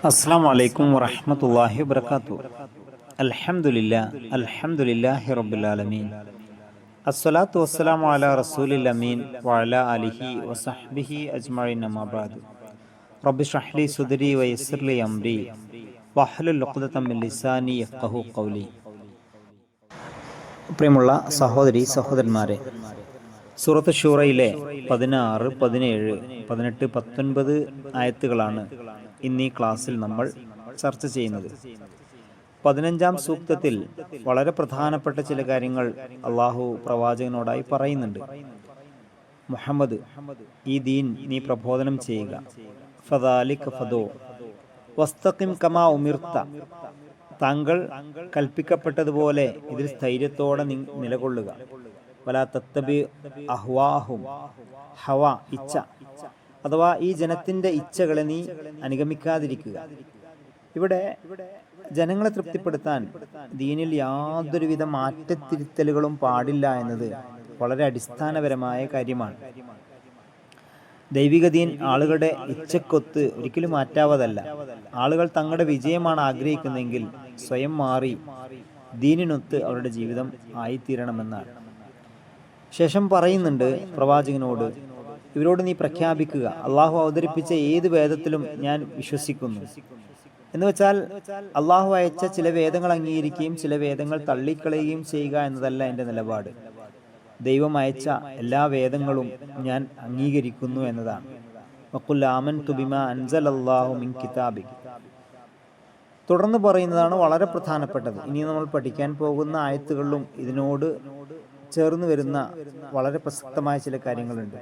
അസ്സലാമു അലൈക്കും വറഹ്മത്തുള്ളാഹി വബറകാതുഹു. അൽഹംദുലില്ലാഹി റബ്ബിൽ ആലമീൻ. അസ്സലാത്തു വസ്സലാമു അലാ റസൂലിൽ അമീൻ വഅലാ ആലിഹി വസഹ്ബിഹി അജ്മഈൻ. അമ്മാ ബഅദ്. റബ്ബി ഇശ്റഹ് ലി സദ്രി വയസ്സിർ ലി അംരി വഹ്ലുൽ ഉഖ്ദതം മിൻ ലിസാനി യഫ്ഖഹു ഖൗലി. പ്രിയമുള്ള സഹോദരി സഹോദരന്മാരെ, സൂറത്ത് ശൂറയിലെ 16, 17, 18, 19 ആയത്തുകളാണ് ഇന്ന് ഈ ക്ലാസ്സിൽ നമ്മൾ ചർച്ച ചെയ്യുന്നത്. 15-ാം സൂക്തത്തിൽ വളരെ പ്രധാനപ്പെട്ട ചില കാര്യങ്ങൾ അള്ളാഹു പ്രവാചകനോടായി പറയുന്നുണ്ട്. മുഹമ്മദ്, ഈ ദീൻ നീ പ്രബോധനം ചെയ്യുക. ഫദാലിക ഫദോ വസ്തഖിം കമാ ഉമിർത, താങ്കൾ കൽപ്പിക്കപ്പെട്ടതുപോലെ ഇതിൽ സ്ഥൈര്യത്തോടെ നിലകൊള്ളുക. വലാ തത്തബി അഹ്വാഹും, ഹവ ഇച്ഛ, അഥവാ ഈ ജനത്തിന്റെ ഇച്ഛകളെ നീ അനുഗമിക്കാതിരിക്കുക. ഇവിടെ ജനങ്ങളെ തൃപ്തിപ്പെടുത്താൻ ദീനിൽ യാതൊരുവിധ മാറ്റത്തിരുത്തലുകളും പാടില്ല എന്നത് വളരെ അടിസ്ഥാനപരമായ കാര്യമാണ്. ദൈവിക ദീൻ ആളുകളുടെ ഇച്ഛക്കൊത്ത് ഒരിക്കലും മാറ്റാവതല്ല. ആളുകൾ തങ്ങളുടെ വിജയമാണ് ആഗ്രഹിക്കുന്നതെങ്കിൽ സ്വയം മാറി ദീനിനൊത്ത് അവരുടെ ജീവിതം ആയിത്തീരണമെന്നാണ്. ശേഷം പറയുന്നുണ്ട് പ്രവാചകനോട്, ഇവരോട് നീ പ്രഖ്യാപിക്കുക, അള്ളാഹു അവതരിപ്പിച്ച ഏത് വേദത്തിലും ഞാൻ വിശ്വസിക്കുന്നു. എന്ന് വെച്ചാൽ അള്ളാഹു അയച്ച ചില വേദങ്ങൾ അംഗീകരിക്കുകയും ചില വേദങ്ങൾ തള്ളിക്കളയുകയും ചെയ്യുക എന്നതല്ല എൻ്റെ നിലപാട്. ദൈവം അയച്ച എല്ലാ വേദങ്ങളും ഞാൻ അംഗീകരിക്കുന്നു എന്നതാണ്. വഖുൽ ആമൻതു ബിമാ അൻസലല്ലാഹു മിൻ കിതാബിക്. തുടർന്ന് പറയുന്നതാണ് വളരെ പ്രധാനപ്പെട്ടത്. ഇനി നമ്മൾ പഠിക്കാൻ പോകുന്ന ആയത്തുകളിലും ഇതിനോട് ചേർന്ന് വരുന്ന വളരെ പ്രസക്തമായ ചില കാര്യങ്ങളുണ്ട്.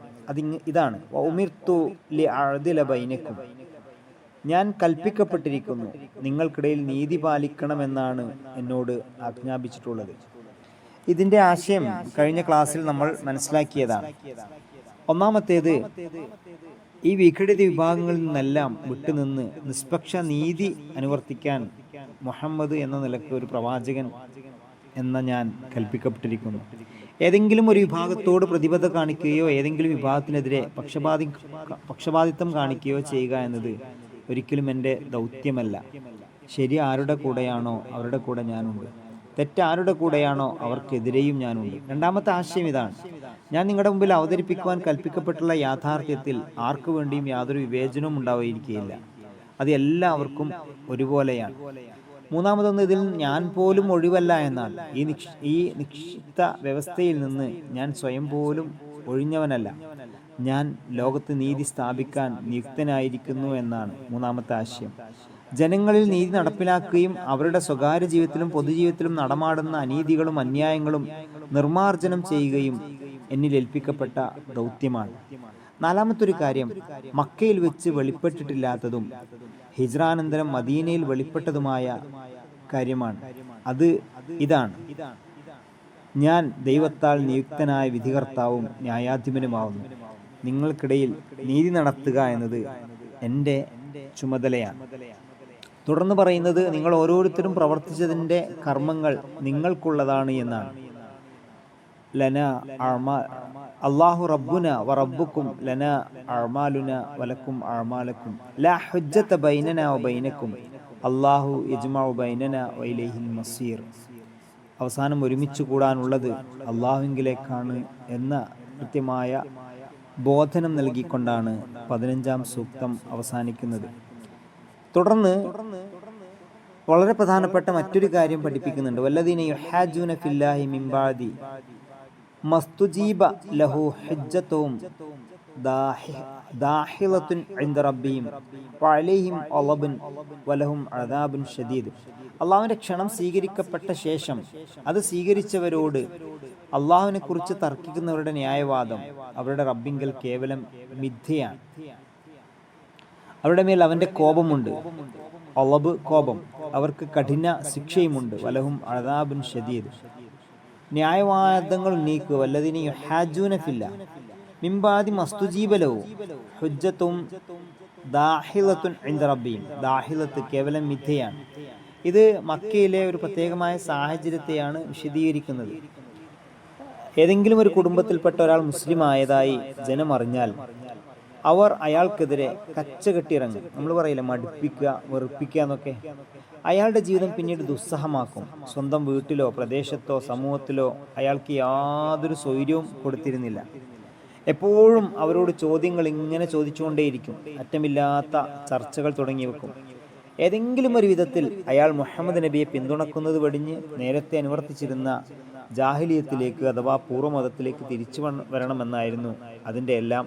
ഇതാണ് ഉമിർതു ലിഅഅദില ബൈനക്കും, ഞാൻ കൽപ്പിക്കപ്പെട്ടിരിക്കുന്നു നിങ്ങൾക്കിടയിൽ നീതി പാലിക്കണമെന്നാണ് എന്നോട് ആജ്ഞാപിച്ചിട്ടുള്ളത്. ഇതിന്റെ ആശയം കഴിഞ്ഞ ക്ലാസ്സിൽ നമ്മൾ മനസ്സിലാക്കിയതാണ്. ഒന്നാമത്തേത്, ഈ വിഘടിത വിഭാഗങ്ങളിൽ നിന്നെല്ലാം വിട്ടുനിന്ന് നിഷ്പക്ഷ നീതി അനുവർത്തിക്കാൻ മുഹമ്മദ് എന്ന നിലക്ക് ഒരു പ്രവാചകൻ എന്ന ഞാൻ കൽപ്പിക്കപ്പെട്ടിരിക്കുന്നു. ഏതെങ്കിലും ഒരു വിഭാഗത്തോട് പ്രതിബദ്ധത കാണിക്കുകയോ ഏതെങ്കിലും വിഭാഗത്തിനെതിരെ പക്ഷപാതിത്വം കാണിക്കുകയോ ചെയ്യുക എന്നത് ഒരിക്കലും എൻ്റെ ദൗത്യമല്ല. ശരി ആരുടെ കൂടെയാണോ അവരുടെ കൂടെ ഞാനുണ്ട്, തെറ്റ് ആരുടെ കൂടെയാണോ അവർക്കെതിരെയും ഞാനുണ്ട്. രണ്ടാമത്തെ ആശയം ഇതാണ്, ഞാൻ നിങ്ങളുടെ മുമ്പിൽ അവതരിപ്പിക്കുവാൻ കൽപ്പിക്കപ്പെട്ടുള്ള യാഥാർത്ഥ്യത്തിൽ ആർക്കു വേണ്ടിയും യാതൊരു വിവേചനവും ഉണ്ടായിരിക്കുകയില്ല. അത് എല്ലാവർക്കും ഒരുപോലെയാണ്. മൂന്നാമതൊന്ന്, ഇതിൽ ഞാൻ പോലും ഒഴിവല്ല എന്നാൽ ഈ നിക്ഷിപ്ത വ്യവസ്ഥയിൽ നിന്ന് ഞാൻ സ്വയം പോലും ഒഴിഞ്ഞവനല്ല. ഞാൻ ലോകത്ത് നീതി സ്ഥാപിക്കാൻ നിയുക്തനായിരിക്കുന്നു എന്നാണ് മൂന്നാമത്തെ ആശയം. ജനങ്ങളിൽ നീതി നടപ്പിലാക്കുകയും അവരുടെ സ്വകാര്യ ജീവിതത്തിലും പൊതുജീവിതത്തിലും നടമാടുന്ന അനീതികളും അന്യായങ്ങളും നിർമാർജനം ചെയ്യുകയും എന്നിൽ ഏൽപ്പിക്കപ്പെട്ട ദൗത്യമാണ്. നാലാമത്തൊരു കാര്യം, മക്കയിൽ വെച്ച് വെളിപ്പെട്ടിട്ടില്ലാത്തതും ഹിജ്റാനന്തരം മദീനയിൽ വെളിപ്പെട്ടതുമായ കാര്യമാണ്. അത് ഇതാണ്, ഞാൻ ദൈവത്താൽ നിയുക്തനായ വിധികർത്താവും ന്യായാധിപനുമാവുന്നു. നിങ്ങൾക്കിടയിൽ നീതി നടത്തുക എന്നത് എൻ്റെ ചുമതലയാണ്. തുടർന്ന് പറയുന്നത്, നിങ്ങൾ ഓരോരുത്തരും പ്രവർത്തിച്ചതിൻ്റെ കർമ്മങ്ങൾ നിങ്ങൾക്കുള്ളതാണ് എന്നാണ്. ലന അല്ലാഹു റബ്ബുന വ റബ്ബുക്കും ലന അഅ്മാലുന വലക്കും അഅ്മാലക്കും ലാ ഹുജ്ജത ബൈനനാ വ ബൈനക്കും അല്ലാഹു യജ്മഉ ബൈനനാ വ ഇലൈഹിൽ മസീർ. അവസാനം ഒരുമിച്ച് കൂടാനുള്ളത് അള്ളാഹുവിലേക്കാണ് എന്ന കൃത്യമായ ബോധനം നൽകിക്കൊണ്ടാണ് 15-ാം സൂക്തം അവസാനിക്കുന്നത്. തുടർന്ന് വളരെ പ്രധാനപ്പെട്ട മറ്റൊരു കാര്യം പഠിപ്പിക്കുന്നുണ്ട്. വല്ലദീന യുഹാജൂന ഫില്ലാഹി മിൻ ബഅദി മസ്തുജീബ ലഹു ഹുജ്ജത്തുഹും ദാഹിലത്തുൻ ഇൻദ റബ്ബിഹിം വഅലൈഹിം അളബുൻ വലഹും അദാബുൻ ഷദീദ്. അള്ളാഹുവിന്റെ ക്ഷണം സ്വീകരിക്കപ്പെട്ട ശേഷം അത് സ്വീകരിച്ചവരോട് അള്ളാഹുവിനെ കുറിച്ച് തർക്കിക്കുന്നവരുടെ ന്യായവാദം അവരുടെ റബ്ബിങ്കൽ കേവലം മിഥ്യയാണ്. അവരുടെ മേൽ അവന്റെ കോപമുണ്ട്, അളബ് കോപം, അവർക്ക് കഠിന ശിക്ഷയുമുണ്ട്. വലഹും അദാബുൻ ഷദീദ്. ന്യായവാദങ്ങൾ ഉന്നയിക്കുക. വല്ലദീന യുഹാജൂന ഫില്ലാഹി മിൻ ബഅദി മസ്തുജീബ ലഹു ഹുജ്ജത്തും ദാഹിലത്തുൻ ഇൻദ റബ്ബിഹിം. ദാഹിലത്ത് കേവലം മിഥ്യയാണ്. ഇത് മക്കയിലെ ഒരു പ്രത്യേകമായ സാഹചര്യത്തെയാണ് വിശദീകരിക്കുന്നത്. ഏതെങ്കിലും ഒരു കുടുംബത്തിൽപ്പെട്ട ഒരാൾ മുസ്ലിം ആയതായി ജനം അറിഞ്ഞാൽ അവർ അയാൾക്കെതിരെ കച്ചകെട്ടിയിറങ്ങും. നമ്മൾ പറയില്ല മടുപ്പിക്കുക, വെറുപ്പിക്കുക എന്നൊക്കെ. അയാളുടെ ജീവിതം പിന്നീട് ദുസ്സഹമാക്കും. സ്വന്തം വീട്ടിലോ പ്രദേശത്തോ സമൂഹത്തിലോ അയാൾക്ക് യാതൊരു സ്വൈര്യവും കൊടുത്തിരുന്നില്ല. എപ്പോഴും അവരോട് ചോദ്യങ്ങൾ ഇങ്ങനെ ചോദിച്ചുകൊണ്ടേയിരിക്കും. അറ്റമില്ലാത്ത ചർച്ചകൾ തുടങ്ങി വെക്കും. ഏതെങ്കിലും ഒരു വിധത്തിൽ അയാൾ മുഹമ്മദ് നബിയെ പിന്തുണക്കുന്നത് വെടിഞ്ഞ് നേരത്തെ അനുവർത്തിച്ചിരുന്ന ജാഹിലിയത്തിലേക്ക് അഥവാ പൂർവ്വമതത്തിലേക്ക് തിരിച്ചു വരണമെന്നായിരുന്നു അതിൻ്റെ എല്ലാം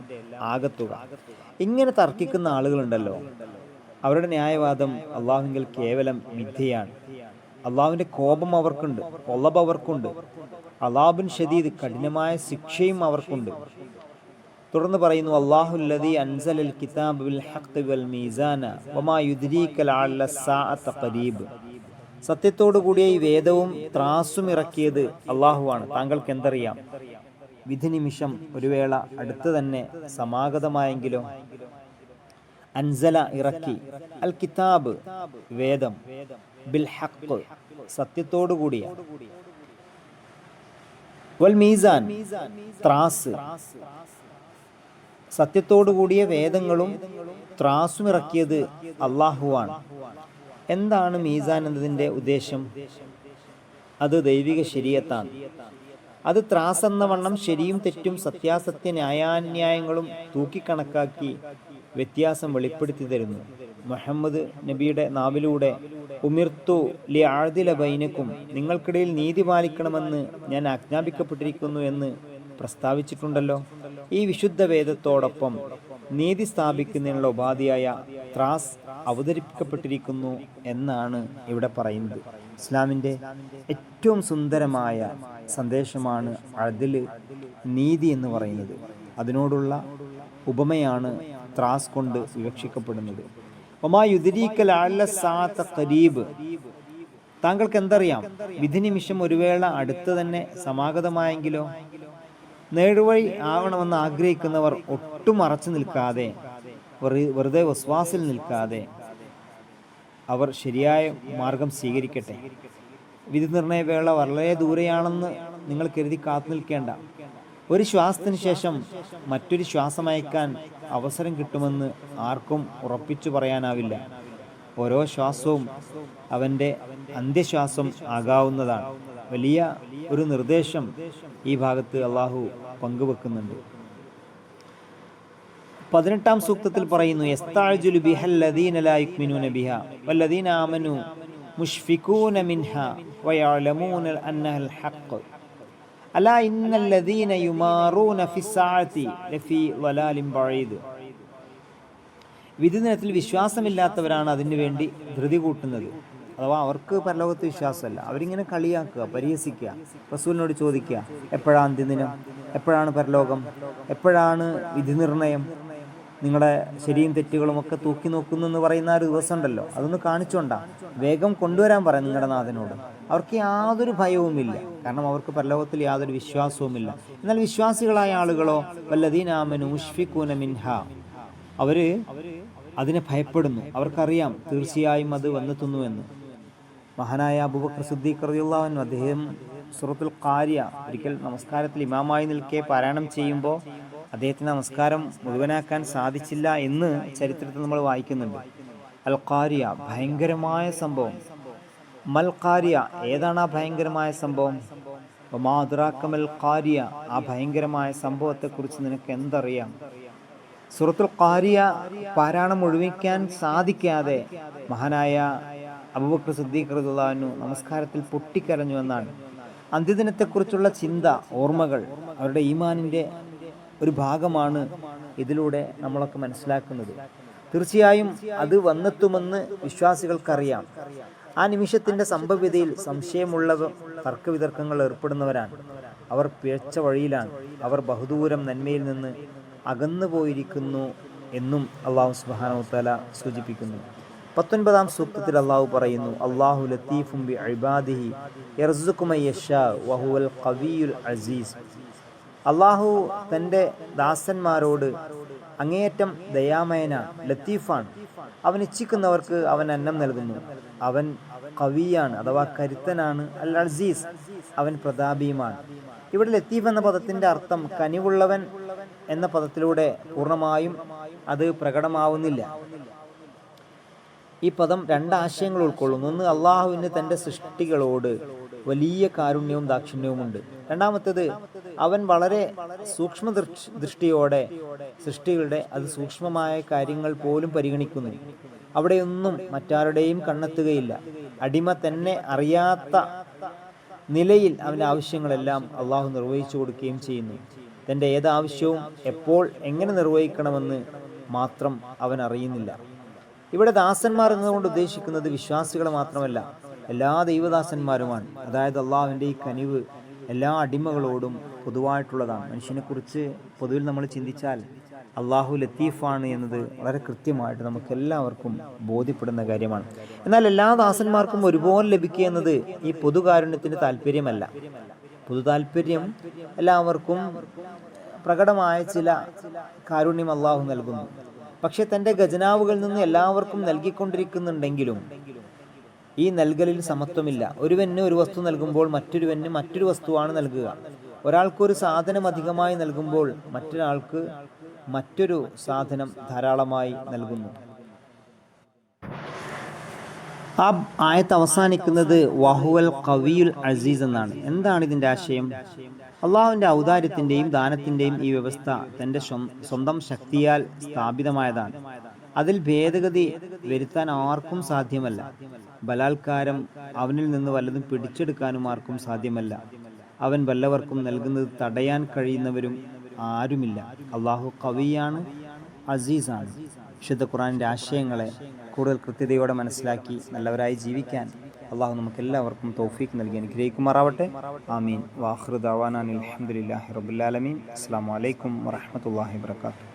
ആകത്തുക. ഇങ്ങനെ തർക്കിക്കുന്ന ആളുകളുണ്ടല്ലോ, അവരുടെ ന്യായവാദം അള്ളാഹുവിൽ കേവലം മിഥ്യയാണ്. അള്ളാഹുവിൻ്റെ കോപം അവർക്കുണ്ട്, ഒളബ് അവർക്കുണ്ട്, അലാബുൻ ഷദീദ് കഠിനമായ ശിക്ഷയും അവർക്കുണ്ട്. തുടർന്ന് പറയുന്നു, അല്ലാഹുല്ലദീ അൻസലൽ കിതാബ ബിൽ ഹഖ് വൽ മീസാന വമാ യുദ്രീക ലഅല്ല സ്സാഅത ഖരീബ്. സത്യത്തോടു കൂടിയ ഈ വേദവും ത്രാസും ഇറക്കിയത് അള്ളാഹുവാണ്. താങ്കൾക്ക് എന്തറിയാം? വിധി നിമിഷം ഒരു വേള അടുത്ത് തന്നെ സമാഗതമായെങ്കിലോ. അൻസല ഇറക്കി, അൽ കിതാബ് വേദം, ബിൽ ഹഖ് സത്യത്തോടു കൂടിയ, വൽ മീസാൻ ത്രാസ് സത്യത്തോടു കൂടിയ വേദങ്ങളും ത്രാസും ഇറക്കിയത് അള്ളാഹുവാണ്. എന്താണ് മീസാൻ എന്നതിൻ്റെ ഉദ്ദേശം? അത് ദൈവിക ശരീഅത്താണ്. അത് ത്രാസ് എന്ന വണ്ണം ശരിയും തെറ്റും സത്യാസത്യ ന്യായാന്യായങ്ങളും തൂക്കിക്കണക്കാക്കി വ്യത്യാസം വെളിപ്പെടുത്തി തരുന്നു. മുഹമ്മദ് നബിയുടെ നാവിലൂടെ ഉമിർത്തു ലിഅഅദില ബൈനക്കും, നിങ്ങൾക്കിടയിൽ നീതി പാലിക്കണമെന്ന് ഞാൻ ആജ്ഞാപിക്കപ്പെട്ടിരിക്കുന്നു എന്ന് പ്രസ്താവിച്ചിട്ടുണ്ടല്ലോ. ഈ വിശുദ്ധ വേദത്തോടൊപ്പം നീതി സ്ഥാപിക്കുന്നതിനുള്ള ഉപാധിയായ ത്രാസ് അവതരിപ്പിക്കപ്പെട്ടിരിക്കുന്നു എന്നാണ് ഇവിടെ പറയുന്നത്. ഇസ്ലാമിൻ്റെ ഏറ്റവും സുന്ദരമായ സന്ദേശമാണ് അദ്ല്, നീതി എന്ന് പറയുന്നത്. അതിനോടുള്ള ഉപമയാണ് ത്രാസ് കൊണ്ട് വിവക്ഷിക്കപ്പെടുന്നത്. വമാ യുദ്രീക ലഅല്ല സ്സാഅത ഖരീബ്. താങ്കൾക്ക് എന്തറിയാം? വിധി നിമിഷം ഒരു വേള അടുത്ത് തന്നെ സമാഗതമായെങ്കിലോ. നേടുവഴി ആവണമെന്ന് ആഗ്രഹിക്കുന്നവർ ഒട്ടും മറച്ചു നിൽക്കാതെ, വെറുതെ വസ്വാസിൽ നിൽക്കാതെ അവർ ശരിയായ മാർഗം സ്വീകരിക്കട്ടെ. വിധി നിർണയ വേള വളരെ ദൂരെയാണെന്ന് നിങ്ങൾ കരുതി കാത്തു നിൽക്കേണ്ട. ഒരു ശ്വാസത്തിന് ശേഷം മറ്റൊരു ശ്വാസമയക്കാൻ അവസരം കിട്ടുമെന്ന് ആർക്കും ഉറപ്പിച്ചു പറയാനാവില്ല. ഓരോ ശ്വാസവും അവൻ്റെ അന്ത്യശ്വാസം ആകാവുന്നതാണ്. വലിയ ഒരു നിർദ്ദേശം ഈ ഭാഗത്ത് അള്ളാഹു പങ്കുവെക്കുന്നുണ്ട്. 18-ാം സൂക്തത്തിൽ പറയുന്നു, യസ്തഅ്ജിലു ബിഹല്ലദീന ലാ യുഅ്മിനൂന ബിഹാ വല്ലദീന ആമനൂ മുശ്ഫികൂന മിൻഹാ വയഅലമൂന അന്നഹൽ ഹഖ് അലാ ഇന്നല്ലദീന യുമാറൂന ഫിസ്സഅതി ലഫീ ളലാലിൻ ബഈദ്. വിധിദിനത്തിൽ വിശ്വാസമില്ലാത്തവരാണ് അതിനു വേണ്ടി ധൃതി കൂട്ടുന്നത്. അഥവാ അവർക്ക് പരലോകത്ത് വിശ്വാസമല്ല. അവരിങ്ങനെ കളിയാക്കുക, പരിഹസിക്കുക. റസൂലിനോട് ചോദിക്കുക, എപ്പോഴാണ് അന്ത്യദിനം, എപ്പോഴാണ് പരലോകം, എപ്പോഴാണ് വിധി നിർണയം, നിങ്ങളുടെ ശരിയും തെറ്റുകളും ഒക്കെ തൂക്കി നോക്കുന്നു എന്ന് പറയുന്ന ഒരു ദിവസം ഉണ്ടല്ലോ, അതൊന്ന് കാണിച്ചുകൊണ്ടാ വേഗം കൊണ്ടുവരാൻ പറയാം നിങ്ങളുടെ നാഥനോട്. അവർക്ക് യാതൊരു ഭയവുമില്ല, കാരണം അവർക്ക് പരലോകത്തിൽ യാതൊരു വിശ്വാസവുമില്ല. എന്നാൽ വിശ്വാസികളായ ആളുകളോ, വല്ലദീന ആമനൂ മുശ്ഫിഖൂന മിൻഹാ, അവര് അതിനെ ഭയപ്പെടുന്നു. അവർക്കറിയാം തീർച്ചയായും അത് വന്നെത്തുന്നുവെന്ന്. മഹാനായ അബൂബക്കർ സിദ്ദീഖ് റളിയല്ലാഹു അൻഹു, അദ്ദേഹം സൂറത്തുൽ ഖാരിയ ഒരിക്കൽ നമസ്കാരത്തിൽ ഇമാമായി നിൽക്കെ പാരായണം ചെയ്യുമ്പോൾ അദ്ദേഹത്തിന് നമസ്കാരം മുഴുവനാക്കാൻ സാധിച്ചില്ല എന്ന് ചരിത്രത്തിൽ നമ്മൾ വായിക്കുന്നുണ്ട്. അൽ ഖാരിയ, ഭയങ്കരമായ സംഭവം. മൽ ഖാരിയ, ഏതാണ് ആ ഭയങ്കരമായ സംഭവം? വമാ അദ്റാക മൽ ഖാരിയ, ആ ഭയങ്കരമായ സംഭവത്തെക്കുറിച്ച് നിനക്ക് എന്തറിയാം? സൂറത്തുൽ ഖാരിയ പാരായണം മുഴുവിക്കാൻ സാധിക്കാതെ മഹാനായ അബൂബക്കർ സിദ്ദീഖ് റളിയല്ലാഹു അൻഹു നമസ്കാരത്തിൽ പൊട്ടിക്കരഞ്ഞു എന്നാണ്. അന്ത്യദിനത്തെക്കുറിച്ചുള്ള ചിന്ത, ഓർമ്മകൾ അവരുടെ ഈമാനിൻ്റെ ഒരു ഭാഗമാണ് ഇതിലൂടെ നമ്മളൊക്കെ മനസ്സിലാക്കുന്നത്. തീർച്ചയായും അത് വന്നെത്തുമെന്ന് വിശ്വാസികൾക്കറിയാം. ആ നിമിഷത്തിൻ്റെ സംഭവ്യതയിൽ സംശയമുള്ളവർ തർക്കവിതർക്കങ്ങൾ ഏർപ്പെടുന്നവരാണ്. അവർ പിഴച്ച വഴിയിലാണ്. അവർ ബഹുദൂരം നന്മയിൽ നിന്ന് അകന്നു പോയിരിക്കുന്നു എന്നും അള്ളാഹു സുബ്ഹാനഹു വതആല സൂചിപ്പിക്കുന്നു. 19-ാം സൂക്തത്തിൽ അള്ളാഹു പറയുന്നു, അല്ലാഹു ലത്തീഫും ബിഇബാദിഹി യർസുഖു മൻ യശാ വഹുവൽ ഖവിയ്യുൽ അസീസ്. അള്ളാഹു തൻ്റെ ദാസന്മാരോട് അങ്ങേയറ്റം ദയാമയനാണ്, ലത്തീഫാണ്. അവൻ ഇച്ഛിക്കുന്നവർക്ക് അവൻ അന്നം നൽകുന്നു. അവൻ ഖവിയാണ്, അഥവാ കരുത്തനാണ്. അൽ അസീസ്, അവൻ പ്രതാപിയുമാണ്. ഇവിടെ ലത്തീഫ് എന്ന പദത്തിൻ്റെ അർത്ഥം കനിവുള്ളവൻ എന്ന പദത്തിലൂടെ പൂർണ്ണമായും അത് പ്രകടമാവുന്നില്ല. ഈ പദം രണ്ടാശയങ്ങൾ ഉൾക്കൊള്ളുന്നു. ഒന്ന്, അള്ളാഹുവിന് തൻ്റെ സൃഷ്ടികളോട് വലിയ കാരുണ്യവും ദാക്ഷിണ്യവുമുണ്ട്. രണ്ടാമത്തേത്, അവൻ വളരെ സൂക്ഷ്മ ദൃഷ്ടിയോടെ സൃഷ്ടികളുടെ സൂക്ഷ്മമായ കാര്യങ്ങൾ പോലും പരിഗണിക്കുന്നു. അവിടെയൊന്നും മറ്റാരുടെയും കണ്ണെത്തുകയില്ല. അടിമ തന്നെ അറിയാത്ത നിലയിൽ അവൻ്റെ ആവശ്യങ്ങളെല്ലാം അള്ളാഹു നിർവഹിച്ചു കൊടുക്കുകയും ചെയ്യുന്നു. തൻ്റെ ഏതാവശ്യവും എപ്പോൾ എങ്ങനെ നിർവഹിക്കണമെന്ന് മാത്രം അവൻ അറിയുന്നില്ല. ഇവിടെ ദാസന്മാർ എന്നതുകൊണ്ട് ഉദ്ദേശിക്കുന്നത് വിശ്വാസികളെ മാത്രമല്ല, എല്ലാ ദൈവദാസന്മാരുമാണ്. അതായത് അള്ളാഹുവിൻ്റെ ഈ കനിവ് എല്ലാ അടിമകളോടും പൊതുവായിട്ടുള്ളതാണ്. മനുഷ്യനെക്കുറിച്ച് പൊതുവിൽ നമ്മൾ ചിന്തിച്ചാൽ അള്ളാഹു ലത്തീഫാണ് എന്നത് വളരെ കൃത്യമായിട്ട് നമുക്ക് എല്ലാവർക്കും ബോധ്യപ്പെടുന്ന കാര്യമാണ്. എന്നാൽ എല്ലാ ദാസന്മാർക്കും ഒരുപോലെ ലഭിക്കുക എന്നത് ഈ പൊതുകാരുണ്യത്തിന് താല്പര്യമല്ല. പൊതു താല്പര്യം എല്ലാവർക്കും പ്രകടമായ ചില കാരുണ്യം അള്ളാഹു നൽകുന്നു. പക്ഷെ തൻ്റെ ഖജനാവുകളിൽ നിന്ന് എല്ലാവർക്കും നൽകിക്കൊണ്ടിരിക്കുന്നുണ്ടെങ്കിലും ഈ നൽകലിൽ സമത്വമില്ല. ഒരുവന് ഒരു വസ്തു നൽകുമ്പോൾ മറ്റൊരുവന് മറ്റൊരു വസ്തുവാണ് നൽകുക. ഒരാൾക്കൊരു സാധനം അധികമായി നൽകുമ്പോൾ മറ്റൊരാൾക്ക് മറ്റൊരു സാധനം ധാരാളമായി നൽകുന്നു. ആ ആയത്ത് അവസാനിക്കുന്നത് വഹുവൽ ഖവിയുൽ അസീസ് എന്നാണ്. എന്താണ് ഇതിൻ്റെ ആശയം? അള്ളാഹുവിൻ്റെ ഔദാര്യത്തിൻ്റെയും ദാനത്തിൻ്റെയും ഈ വ്യവസ്ഥ തൻ്റെ സ്വന്തം ശക്തിയാൽ സ്ഥാപിതമായതാണ്. അതിൽ ഭേദഗതി വരുത്താൻ ആർക്കും സാധ്യമല്ല. ബലാത്കാരം അവനിൽ നിന്ന് വല്ലതും പിടിച്ചെടുക്കാനും ആർക്കും സാധ്യമല്ല. അവൻ വല്ലവർക്കും നൽകുന്നത് തടയാൻ കഴിയുന്നവരും ആരുമില്ല. അള്ളാഹു ഖവിയാണ്, അസീസാണ്. വിശുദ്ധ ഖുർആനിൻ്റെ ആശയങ്ങളെ കൂടുതൽ കൃത്യതയോടെ മനസ്സിലാക്കി നല്ലവരായി ജീവിക്കാൻ അള്ളാഹു നമുക്ക് എല്ലാവർക്കും തൗഫീഖ് നൽകി അനുഗ്രഹിക്കുമാറാവട്ടെ. ആമീൻ. വാഖിറു ദഅവാനാ അൽഹംദുലില്ലാഹി റബ്ബിൽ ആലമീൻ. അസ്സലാമു അലൈക്കും വറഹ്മത്തുള്ളാഹി വബറകാതുഹു.